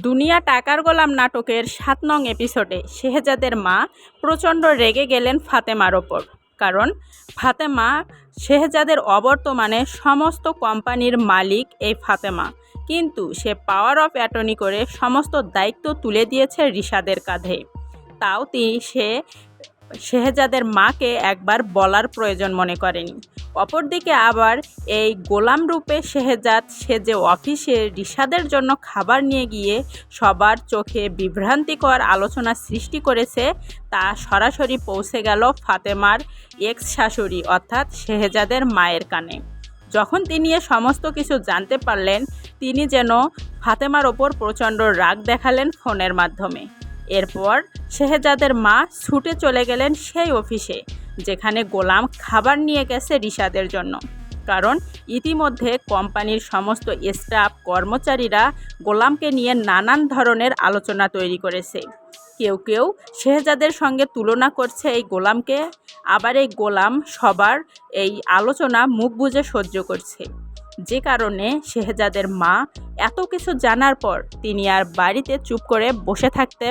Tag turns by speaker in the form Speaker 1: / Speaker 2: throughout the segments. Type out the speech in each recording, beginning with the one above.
Speaker 1: দুনিয়া টাকার গোলাম নাটকের ৭ নং এপিসোডে শেহজাদের মা প্রচণ্ড রেগে গেলেন ফাতেমার ওপর। কারণ ফাতেমা শেহজাদের অবর্তমানে সমস্ত কোম্পানির মালিক এই ফাতেমা, কিন্তু সে পাওয়ার অফ অ্যাটর্নি করে সমস্ত দায়িত্ব তুলে দিয়েছে রিশাদের কাঁধে। তাও শেহজাদের মাকে একবার বলার প্রয়োজন মনে করেনি। অপরদিকে আবার এই গোলাম রূপে শেহজাদ সে যে অফিসে রিশাদের জন্য খাবার নিয়ে গিয়ে সবার চোখে বিভ্রান্তিকর আলোচনা সৃষ্টি করেছে, তা সরাসরি পৌঁছে গেল ফাতেমার এক্স শাশুড়ি অর্থাৎ শেহজাদের মায়ের কানে। যখন তিনি এ সমস্ত কিছু জানতে পারলেন, তিনি যেন ফাতেমার ওপর প্রচণ্ড রাগ দেখালেন ফোনের মাধ্যমে। এরপর শেহজাদের মা ছুটে চলে গেলেন সেই অফিসে যেখানে গোলাম খাবার নিয়ে গেছে রিশাদের জন্য। কারণ ইতিমধ্যে কোম্পানির সমস্ত স্টাফ কর্মচারীরা গোলামকে নিয়ে নানান ধরনের আলোচনা তৈরি করেছে। কেউ কেউ শেহজাদের সঙ্গে তুলনা করছে এই গোলামকে, আবার এই গোলাম সবার এই আলোচনা মুখ বুজে সহ্য করছে। যে কারণে শেহজাদের মা এত কিছু জানার পর তিনি আর বাড়িতে চুপ করে বসে থাকতে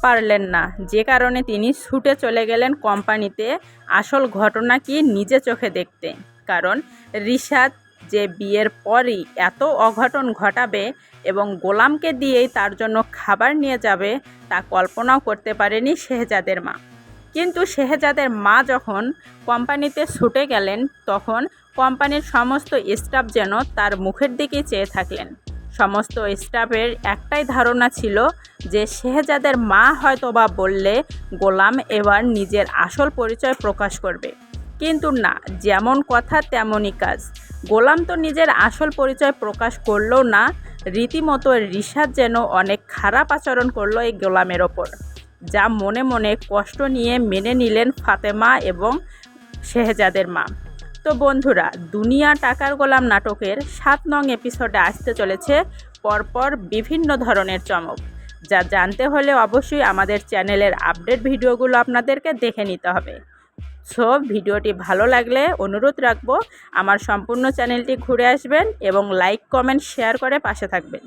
Speaker 1: পারলেন না, যে কারণে তিনি ছুটে চলে গেলেন কোম্পানিতে আসল ঘটনা কি নিজে চোখে দেখতে। কারণ রিশাদ যে বিয়ের পরই এত অঘটন ঘটাবে এবং গোলামকে দিয়েই তার জন্য খাবার নিয়ে যাবে, তা কল্পনাও করতে পারেনি শেহজাদের মা। কিন্তু শেহজাদের মা যখন কোম্পানিতে ছুটে গেলেন, তখন কোম্পানির সমস্ত স্টাফ যেন তার মুখের দিকেই চেয়ে থাকলেন। সমস্ত স্টাফের একটাই ধারণা ছিল যে শেহজাদের মা হয়তোবা বললে গোলাম এবার নিজের আসল পরিচয় প্রকাশ করবে। কিন্তু না, যেমন কথা তেমনই কাজ। গোলাম তো নিজের আসল পরিচয় প্রকাশ করলো না, রীতিমতো রিশাদ যেন অনেক খারাপ আচরণ করলো এই গোলামের ওপর, যা মনে মনে কষ্ট নিয়ে মেনে নিলেন ফাতেমা এবং শেহজাদের মা। তো বন্ধুরা, দুনিয়া টাকার গোলাম নাটকের ৭ নং এপিসোডে আসতে চলেছে পরপর বিভিন্ন ধরনের চমক, যা জানতে হলে অবশ্যই আমাদের চ্যানেলের আপডেট ভিডিওগুলো আপনাদেরকে দেখে নিতে হবে। সো ভিডিওটি ভালো লাগলে অনুরোধ রাখবো আমার সম্পূর্ণ চ্যানেলটি ঘুরে আসবেন এবং লাইক কমেন্ট শেয়ার করে পাশে থাকবেন।